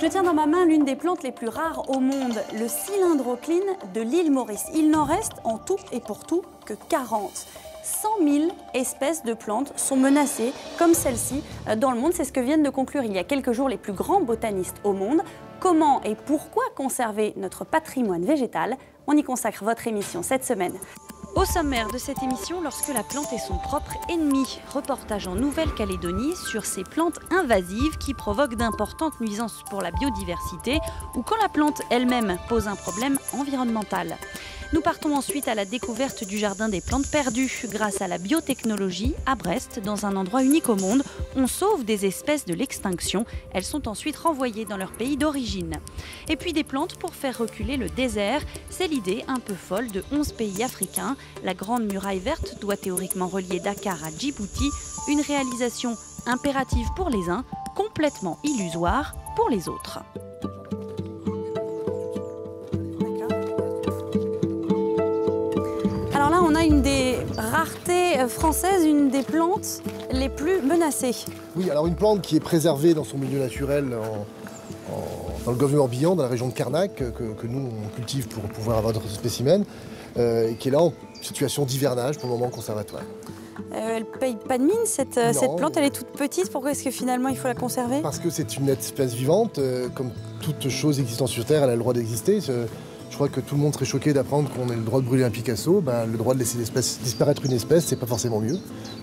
Je tiens dans ma main l'une des plantes les plus rares au monde, le cylindrocline de l'île Maurice. Il n'en reste en tout et pour tout que 40. 100 000 espèces de plantes sont menacées, comme celle-ci, dans le monde. C'est ce que viennent de conclure il y a quelques jours les plus grands botanistes au monde. Comment et pourquoi conserver notre patrimoine végétal? On y consacre votre émission cette semaine. Au sommaire de cette émission, lorsque la plante est son propre ennemi, reportage en Nouvelle-Calédonie sur ces plantes invasives qui provoquent d'importantes nuisances pour la biodiversité ou quand la plante elle-même pose un problème environnemental. Nous partons ensuite à la découverte du jardin des plantes perdues. Grâce à la biotechnologie, à Brest, dans un endroit unique au monde, on sauve des espèces de l'extinction. Elles sont ensuite renvoyées dans leur pays d'origine. Et puis des plantes pour faire reculer le désert. C'est l'idée un peu folle de 11 pays africains. La Grande Muraille Verte doit théoriquement relier Dakar à Djibouti. Une réalisation impérative pour les uns, complètement illusoire pour les autres. Alors là, on a une des raretés françaises, une des plantes les plus menacées. Oui, alors une plante qui est préservée dans son milieu naturel dans le golfe du Morbihan, dans la région de Carnac, que nous on cultive pour pouvoir avoir d'autres spécimens, et qui est là en situation d'hivernage pour le moment conservatoire. Elle ne paye pas de mine, cette plante, elle est toute petite. Pourquoi est-ce que finalement il faut la conserver? Parce que c'est une espèce vivante, comme toute chose existant sur Terre, elle a le droit d'exister. Je crois que tout le monde serait choqué d'apprendre qu'on ait le droit de brûler un Picasso. Le droit de laisser disparaître une espèce, c'est pas forcément mieux.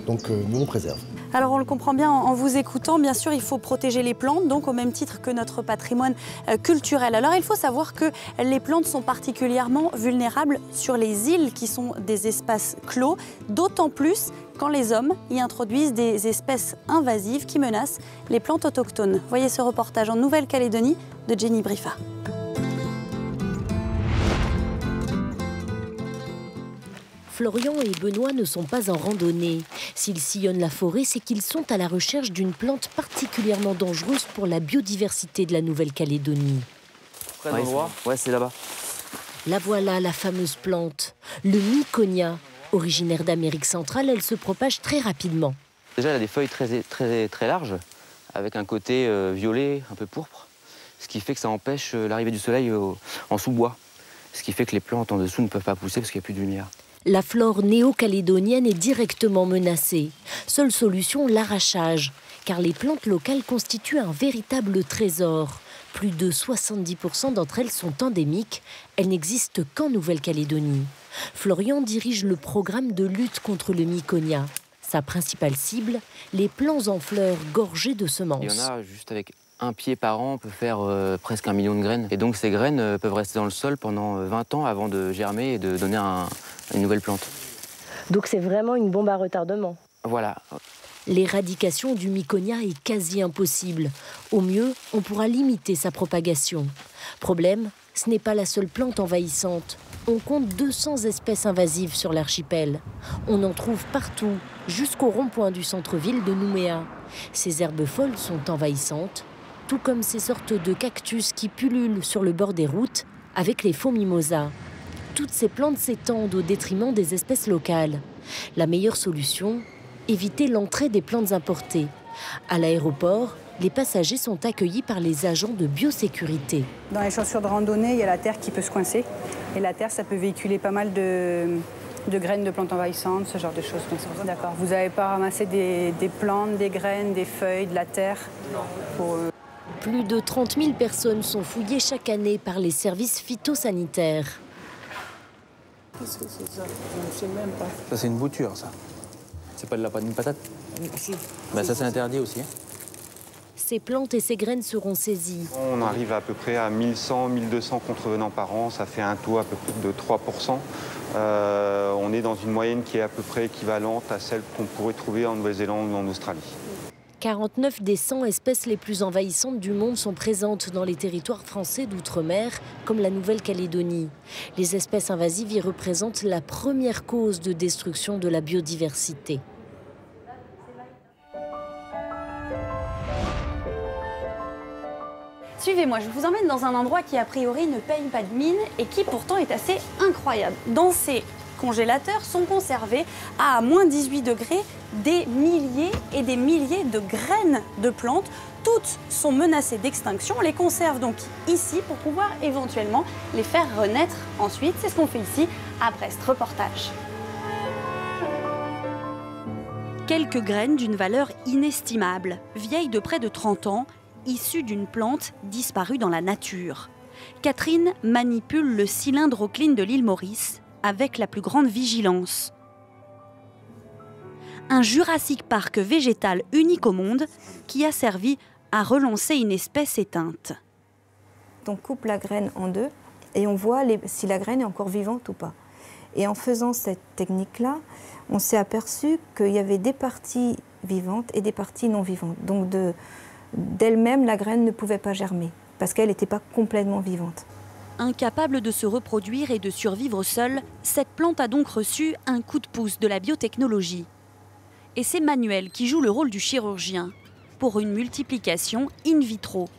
Donc nous, on préserve. Alors on le comprend bien en vous écoutant, bien sûr, il faut protéger les plantes, donc au même titre que notre patrimoine culturel. Alors il faut savoir que les plantes sont particulièrement vulnérables sur les îles qui sont des espaces clos, d'autant plus quand les hommes y introduisent des espèces invasives qui menacent les plantes autochtones. Voyez ce reportage en Nouvelle-Calédonie de Jenny Briffa. Florian et Benoît ne sont pas en randonnée. S'ils sillonnent la forêt, c'est qu'ils sont à la recherche d'une plante particulièrement dangereuse pour la biodiversité de la Nouvelle-Calédonie. Ouais, c'est là-bas. La voilà, la fameuse plante, le Miconia. Originaire d'Amérique centrale, elle se propage très rapidement. Déjà, elle a des feuilles très larges, avec un côté violet, un peu pourpre, ce qui fait que ça empêche l'arrivée du soleil en sous-bois. Ce qui fait que les plantes en dessous ne peuvent pas pousser parce qu'il n'y a plus de lumière. La flore néo-calédonienne est directement menacée. Seule solution, l'arrachage, car les plantes locales constituent un véritable trésor. Plus de 70% d'entre elles sont endémiques. Elles n'existent qu'en Nouvelle-Calédonie. Florian dirige le programme de lutte contre le Miconia. Sa principale cible, les plants en fleurs gorgés de semences. Il y en a juste avec un pied par an, on peut faire presque 1 million de graines. Et donc ces graines peuvent rester dans le sol pendant 20 ans avant de germer et de donner une nouvelle plante. Donc c'est vraiment une bombe à retardement. Voilà. L'éradication du Miconia est quasi impossible. Au mieux, on pourra limiter sa propagation. Problème, ce n'est pas la seule plante envahissante. On compte 200 espèces invasives sur l'archipel. On en trouve partout, jusqu'au rond-point du centre-ville de Nouméa. Ces herbes folles sont envahissantes, tout comme ces sortes de cactus qui pullulent sur le bord des routes avec les faux mimosas. Toutes ces plantes s'étendent au détriment des espèces locales. La meilleure solution, éviter l'entrée des plantes importées. À l'aéroport, les passagers sont accueillis par les agents de biosécurité. Dans les chaussures de randonnée, il y a la terre qui peut se coincer. Et la terre, ça peut véhiculer pas mal de graines de plantes envahissantes, ce genre de choses. D'accord. Vous n'avez pas ramassé des plantes, des graines, des feuilles, de la terre pour... Plus de 30 000 personnes sont fouillées chaque année par les services phytosanitaires. Qu'est-ce que c'est ça? Je ne sais même pas. Ça, c'est une bouture, ça. C'est pas de la panne de patate? Si. Ça, c'est interdit aussi. Ces plantes et ces graines seront saisies. On arrive à peu près à 1100, 1200 contrevenants par an. Ça fait un taux à peu près de 3%. On est dans une moyenne qui est à peu près équivalente à celle qu'on pourrait trouver en Nouvelle-Zélande ou en Australie. 49 des 100 espèces les plus envahissantes du monde sont présentes dans les territoires français d'outre-mer, comme la Nouvelle-Calédonie. Les espèces invasives y représentent la première cause de destruction de la biodiversité. Suivez-moi, je vous emmène dans un endroit qui a priori ne paye pas de mine et qui pourtant est assez incroyable. Dans ces congélateurs sont conservés à moins 18 degrés des milliers et des milliers de graines de plantes. Toutes sont menacées d'extinction. On les conserve donc ici pour pouvoir éventuellement les faire renaître ensuite. C'est ce qu'on fait ici à Brest. Reportage. Quelques graines d'une valeur inestimable, vieilles de près de 30 ans, issues d'une plante disparue dans la nature. Catherine manipule le cylindrocline de l'île Maurice avec la plus grande vigilance. Un Jurassic Park végétal unique au monde qui a servi à relancer une espèce éteinte. On coupe la graine en deux et on voit si la graine est encore vivante ou pas. Et en faisant cette technique-là, on s'est aperçu qu'il y avait des parties vivantes et des parties non vivantes. Donc d'elle-même, la graine ne pouvait pas germer parce qu'elle n'était pas complètement vivante. Incapable de se reproduire et de survivre seule, cette plante a donc reçu un coup de pouce de la biotechnologie. Et c'est Manuel qui joue le rôle du chirurgien pour une multiplication in vitro.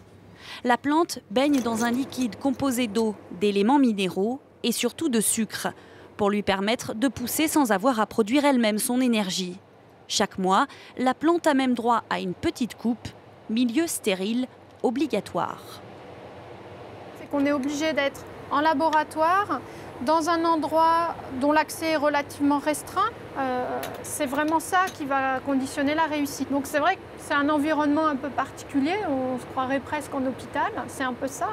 La plante baigne dans un liquide composé d'eau, d'éléments minéraux et surtout de sucre, pour lui permettre de pousser sans avoir à produire elle-même son énergie. Chaque mois, la plante a même droit à une petite coupe, milieu stérile obligatoire. C'est qu'on est obligé d'être en laboratoire, dans un endroit dont l'accès est relativement restreint. C'est vraiment ça qui va conditionner la réussite. Donc c'est vrai que c'est un environnement un peu particulier, on se croirait presque en hôpital, c'est un peu ça.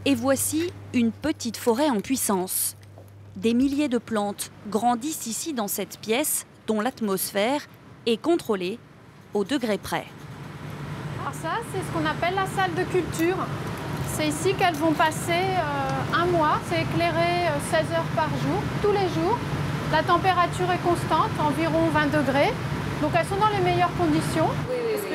Et voici une petite forêt en puissance. Des milliers de plantes grandissent ici dans cette pièce dont l'atmosphère est contrôlée au degré près. Alors ça, c'est ce qu'on appelle la salle de culture. C'est ici qu'elles vont passer un mois. C'est éclairé 16 heures par jour, tous les jours. La température est constante, environ 20 degrés. Donc elles sont dans les meilleures conditions.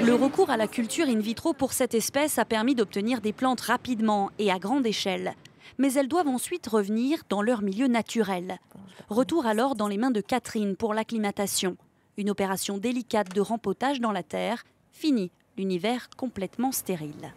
Le recours à la culture in vitro pour cette espèce a permis d'obtenir des plantes rapidement et à grande échelle. Mais elles doivent ensuite revenir dans leur milieu naturel. Retour alors dans les mains de Catherine pour l'acclimatation. Une opération délicate de rempotage dans la terre. Fini l'univers complètement stérile.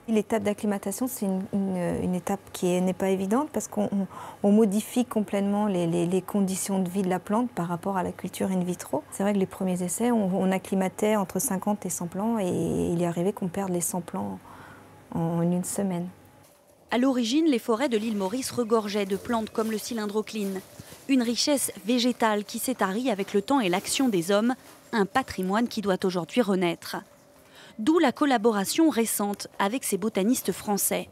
L'étape d'acclimatation, c'est une étape qui n'est pas évidente parce qu'on modifie complètement les conditions de vie de la plante par rapport à la culture in vitro. C'est vrai que les premiers essais, on acclimatait entre 50 et 100 plants et il est arrivé qu'on perde les 100 plants en une semaine. À l'origine, les forêts de l'île Maurice regorgeaient de plantes comme le cylindrocline. Une richesse végétale qui s'est tarie avec le temps et l'action des hommes, un patrimoine qui doit aujourd'hui renaître. D'où la collaboration récente avec ces botanistes français.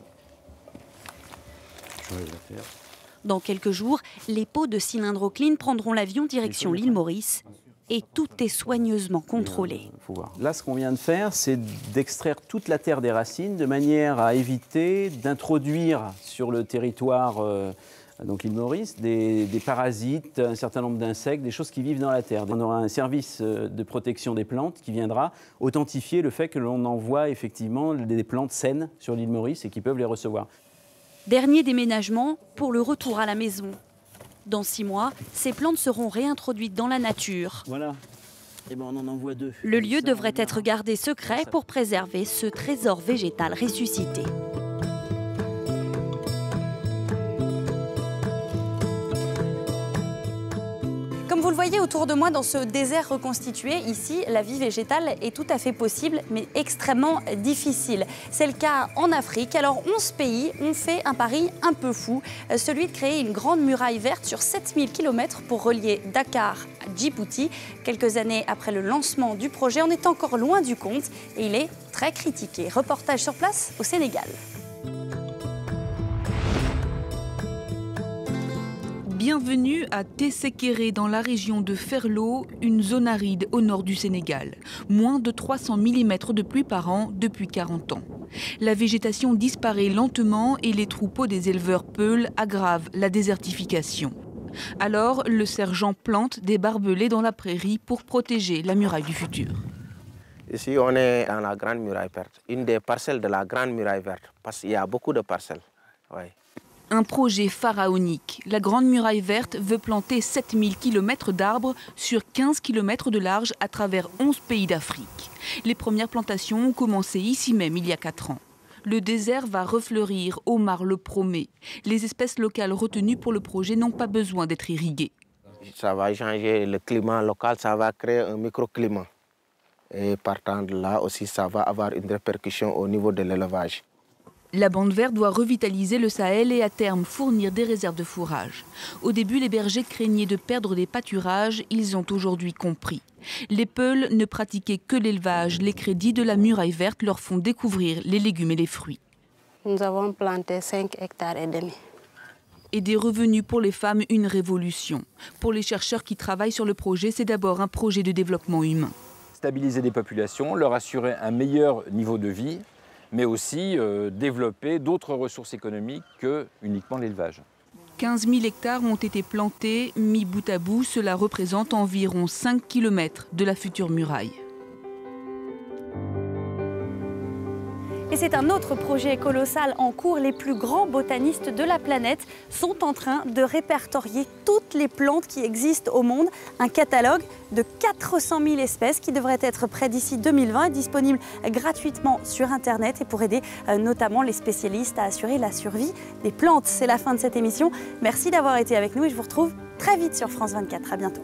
Dans quelques jours, les pots de cylindrocline prendront l'avion direction l'île Maurice et tout est soigneusement contrôlé. Là, ce qu'on vient de faire, c'est d'extraire toute la terre des racines de manière à éviter d'introduire sur le territoire donc l'île Maurice, des parasites, un certain nombre d'insectes, des choses qui vivent dans la terre. On aura un service de protection des plantes qui viendra authentifier le fait que l'on envoie effectivement des plantes saines sur l'île Maurice et qui peuvent les recevoir. Dernier déménagement pour le retour à la maison. Dans 6 mois, ces plantes seront réintroduites dans la nature. Voilà. Et ben on en envoie 2. Le lieu devrait être gardé secret pour préserver ce trésor végétal ressuscité. Comme vous le voyez autour de moi dans ce désert reconstitué, ici, la vie végétale est tout à fait possible, mais extrêmement difficile. C'est le cas en Afrique. Alors 11 pays ont fait un pari un peu fou, celui de créer une grande muraille verte sur 7000 km pour relier Dakar à Djibouti. Quelques années après le lancement du projet, on est encore loin du compte et il est très critiqué. Reportage sur place au Sénégal. Bienvenue à Tessékéré dans la région de Ferlo, une zone aride au nord du Sénégal. Moins de 300 mm de pluie par an depuis 40 ans. La végétation disparaît lentement et les troupeaux des éleveurs peuls aggravent la désertification. Alors, le sergent plante des barbelés dans la prairie pour protéger la muraille du futur. Ici, on est dans la Grande Muraille Verte, une des parcelles de la Grande Muraille Verte, parce qu'il y a beaucoup de parcelles. Ouais. Un projet pharaonique. La Grande Muraille Verte veut planter 7000 km d'arbres sur 15 km de large à travers 11 pays d'Afrique. Les premières plantations ont commencé ici même il y a 4 ans. Le désert va refleurir, Omar le promet. Les espèces locales retenues pour le projet n'ont pas besoin d'être irriguées. Ça va changer le climat local, ça va créer un microclimat. Et partant de là aussi, ça va avoir une répercussion au niveau de l'élevage. La bande verte doit revitaliser le Sahel et à terme fournir des réserves de fourrage. Au début, les bergers craignaient de perdre des pâturages, ils ont aujourd'hui compris. Les Peuls ne pratiquaient que l'élevage, les crédits de la muraille verte leur font découvrir les légumes et les fruits. Nous avons planté 5 hectares et demi. Et des revenus pour les femmes, une révolution. Pour les chercheurs qui travaillent sur le projet, c'est d'abord un projet de développement humain. Stabiliser des populations, leur assurer un meilleur niveau de vie, mais aussi développer d'autres ressources économiques que uniquement l'élevage. 15 000 hectares ont été plantés, mis bout à bout, cela représente environ 5 km de la future muraille. Et c'est un autre projet colossal en cours. Les plus grands botanistes de la planète sont en train de répertorier toutes les plantes qui existent au monde. Un catalogue de 400 000 espèces qui devrait être prêt d'ici 2020 et disponible gratuitement sur Internet et pour aider notamment les spécialistes à assurer la survie des plantes. C'est la fin de cette émission. Merci d'avoir été avec nous et je vous retrouve très vite sur France 24. À bientôt.